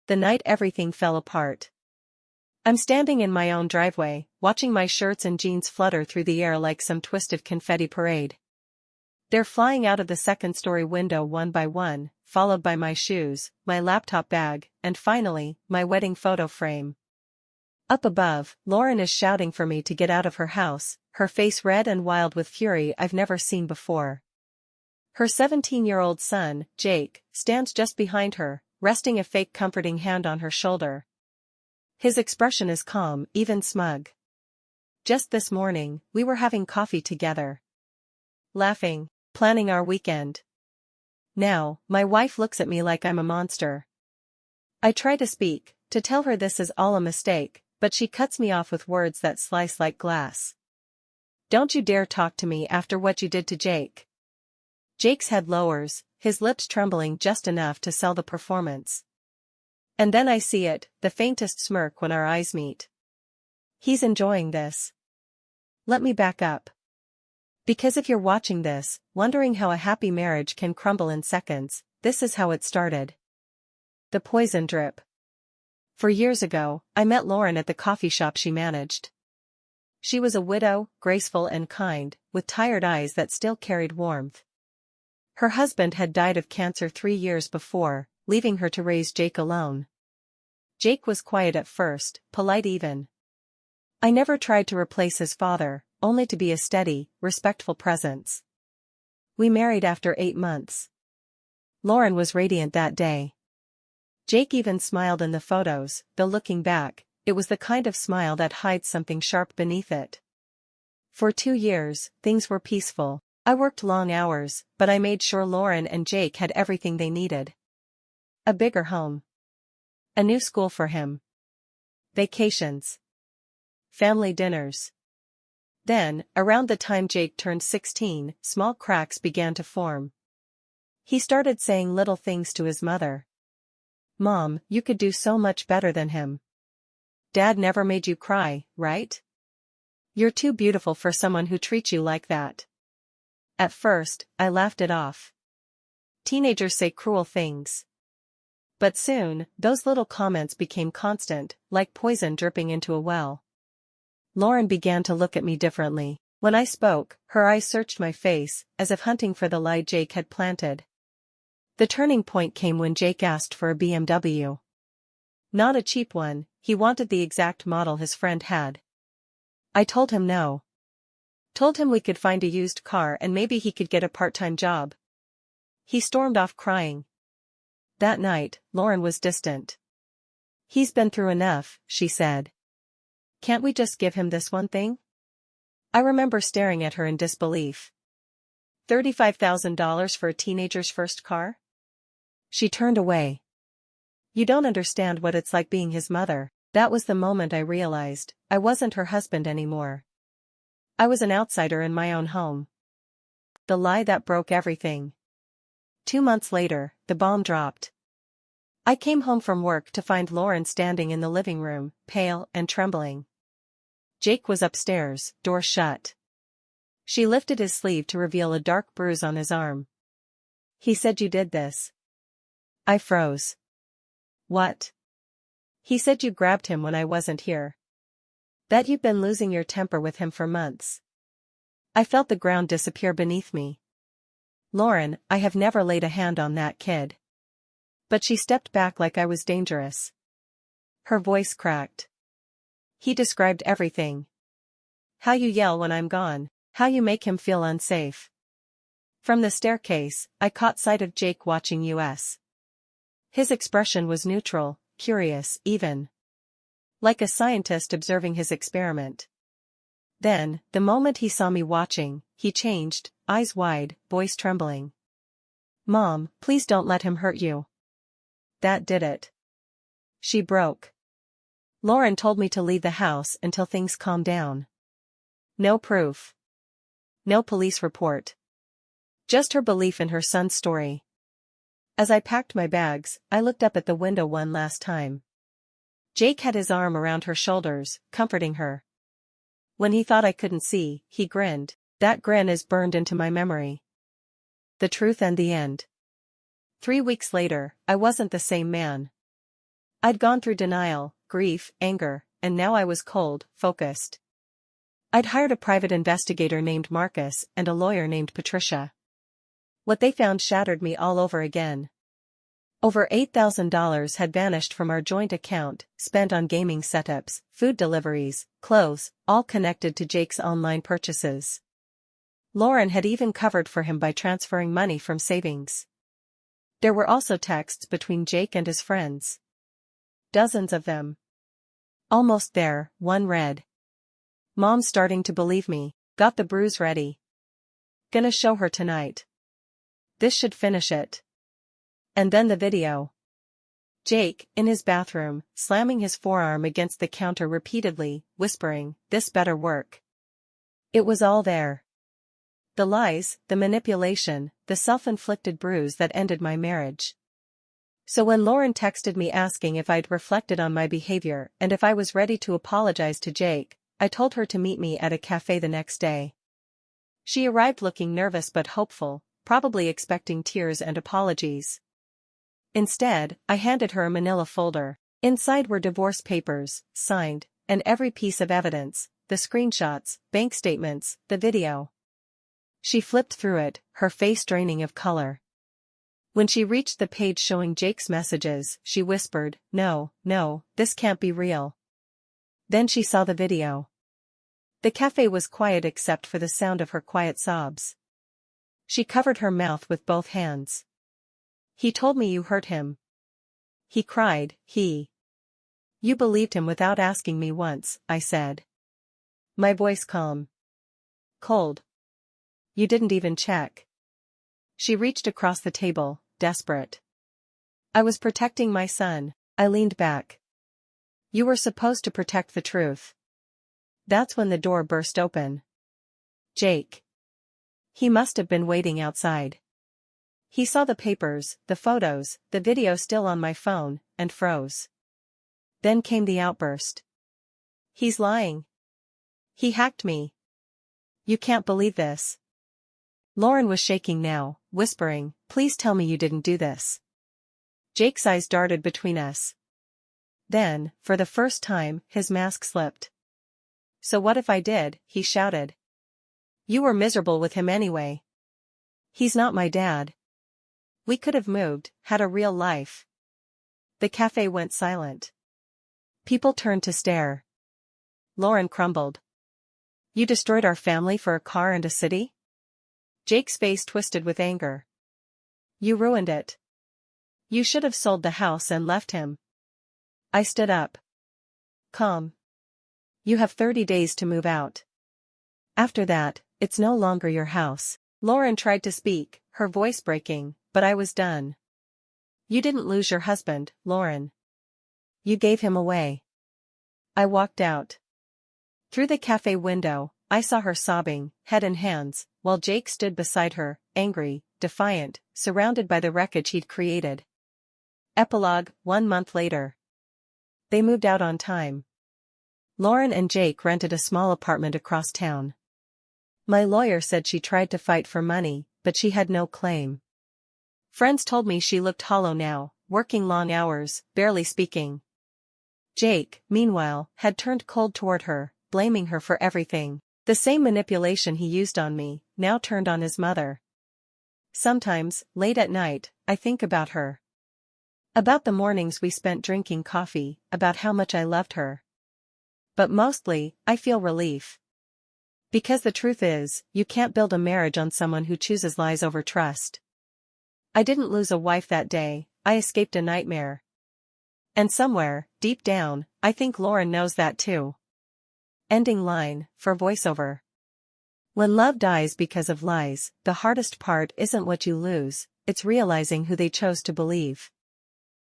The night everything fell apart. I'm standing in my own driveway, watching my shirts and jeans flutter through the air like some twisted confetti parade. They're flying out of the second-story window one by one, followed by my shoes, my laptop bag, and finally, my wedding photo frame. Up above, Lauren is shouting for me to get out of her house, her face red and wild with fury I've never seen before. Her 17-year-old son, Jake, stands just behind her, resting a fake comforting hand on her shoulder. His expression is calm, even smug. Just this morning, we were having coffee together. Laughing, planning our weekend. Now, my wife looks at me like I'm a monster. I try to speak, to tell her this is all a mistake, but she cuts me off with words that slice like glass. Don't you dare talk to me after what you did to Jake. Jake's head lowers, his lips trembling just enough to sell the performance. And then I see it, the faintest smirk when our eyes meet. He's enjoying this. Let me back up. Because if you're watching this, wondering how a happy marriage can crumble in seconds, this is how it started. The poison drip. 4 years ago, I met Lauren at the coffee shop she managed. She was a widow, graceful and kind, with tired eyes that still carried warmth. Her husband had died of cancer 3 years before, leaving her to raise Jake alone. Jake was quiet at first, polite even. I never tried to replace his father, only to be a steady, respectful presence. We married after 8 months. Lauren was radiant that day. Jake even smiled in the photos, though looking back, it was the kind of smile that hides something sharp beneath it. For 2 years, things were peaceful. I worked long hours, but I made sure Lauren and Jake had everything they needed. A bigger home. A new school for him. Vacations. Family dinners. Then, around the time Jake turned 16, small cracks began to form. He started saying little things to his mother. "Mom, you could do so much better than him. Dad never made you cry, right? You're too beautiful for someone who treats you like that." At first, I laughed it off. Teenagers say cruel things. But soon, those little comments became constant, like poison dripping into a well. Lauren began to look at me differently. When I spoke, her eyes searched my face, as if hunting for the lie Jake had planted. The turning point came when Jake asked for a BMW. Not a cheap one, he wanted the exact model his friend had. I told him no. Told him we could find a used car and maybe he could get a part-time job. He stormed off crying. That night, Lauren was distant. "He's been through enough," she said. "Can't we just give him this one thing?" I remember staring at her in disbelief. $35,000 for a teenager's first car? She turned away. "You don't understand what it's like being his mother." That was the moment I realized, I wasn't her husband anymore. I was an outsider in my own home. The lie that broke everything. 2 months later, the bomb dropped. I came home from work to find Lauren standing in the living room, pale and trembling. Jake was upstairs, door shut. She lifted his sleeve to reveal a dark bruise on his arm. "He said you did this." I froze. "What?" "He said you grabbed him when I wasn't here. That you've been losing your temper with him for months." I felt the ground disappear beneath me. "Lauren, I have never laid a hand on that kid." But she stepped back like I was dangerous. Her voice cracked. "He described everything. How you yell when I'm gone, how you make him feel unsafe." From the staircase, I caught sight of Jake watching us. His expression was neutral, curious, even. Like a scientist observing his experiment. Then, the moment he saw me watching, he changed, eyes wide, voice trembling. "Mom, please don't let him hurt you." That did it. She broke. Lauren told me to leave the house until things calmed down. No proof. No police report. Just her belief in her son's story. As I packed my bags, I looked up at the window one last time. Jake had his arm around her shoulders, comforting her. When he thought I couldn't see, he grinned. That grin is burned into my memory. The truth and the end. 3 weeks later, I wasn't the same man. I'd gone through denial, grief, anger, and now I was cold, focused. I'd hired a private investigator named Marcus and a lawyer named Patricia. What they found shattered me all over again. Over $8,000 had vanished from our joint account, spent on gaming setups, food deliveries, clothes, all connected to Jake's online purchases. Lauren had even covered for him by transferring money from savings. There were also texts between Jake and his friends. Dozens of them. Almost there, one read. "Mom's starting to believe me, got the bruise ready. Gonna show her tonight. This should finish it." And then the video. Jake, in his bathroom, slamming his forearm against the counter repeatedly, whispering, "This better work." It was all there. The lies, the manipulation, the self-inflicted bruise that ended my marriage. So when Lauren texted me asking if I'd reflected on my behavior and if I was ready to apologize to Jake, I told her to meet me at a cafe the next day. She arrived looking nervous but hopeful, probably expecting tears and apologies. Instead, I handed her a manila folder. Inside were divorce papers, signed, and every piece of evidence, the screenshots, bank statements, the video. She flipped through it, her face draining of color. When she reached the page showing Jake's messages, she whispered, "No, this can't be real." Then she saw the video. The cafe was quiet except for the sound of her quiet sobs. She covered her mouth with both hands. "He told me you hurt him. He cried, You believed him without asking me once," I said. My voice calm. Cold. "You didn't even check." She reached across the table, desperate. "I was protecting my son," I leaned back. "You were supposed to protect the truth." That's when the door burst open. Jake. He must have been waiting outside. He saw the papers, the photos, the video still on my phone, and froze. Then came the outburst. "He's lying. He hacked me. You can't believe this." Lauren was shaking now, whispering, "Please tell me you didn't do this." Jake's eyes darted between us. Then, for the first time, his mask slipped. "So what if I did?" he shouted. "You were miserable with him anyway. He's not my dad. We could have moved, had a real life." The cafe went silent. People turned to stare. Lauren crumbled. "You destroyed our family for a car and a city?" Jake's face twisted with anger. "You ruined it. You should have sold the house and left him." I stood up. "Calm. You have 30 days to move out. After that, it's no longer your house." Lauren tried to speak, her voice breaking, but I was done. "You didn't lose your husband, Lauren. You gave him away." I walked out. Through the cafe window, I saw her sobbing, head in hands, while Jake stood beside her, angry, defiant, surrounded by the wreckage he'd created. Epilogue, 1 month later. They moved out on time. Lauren and Jake rented a small apartment across town. My lawyer said she tried to fight for money, but she had no claim. Friends told me she looked hollow now, working long hours, barely speaking. Jake, meanwhile, had turned cold toward her, blaming her for everything. The same manipulation he used on me, now turned on his mother. Sometimes, late at night, I think about her. About the mornings we spent drinking coffee, about how much I loved her. But mostly, I feel relief. Because the truth is, you can't build a marriage on someone who chooses lies over trust. I didn't lose a wife that day, I escaped a nightmare. And somewhere, deep down, I think Lauren knows that too. Ending line, for voiceover. When love dies because of lies, the hardest part isn't what you lose, it's realizing who they chose to believe.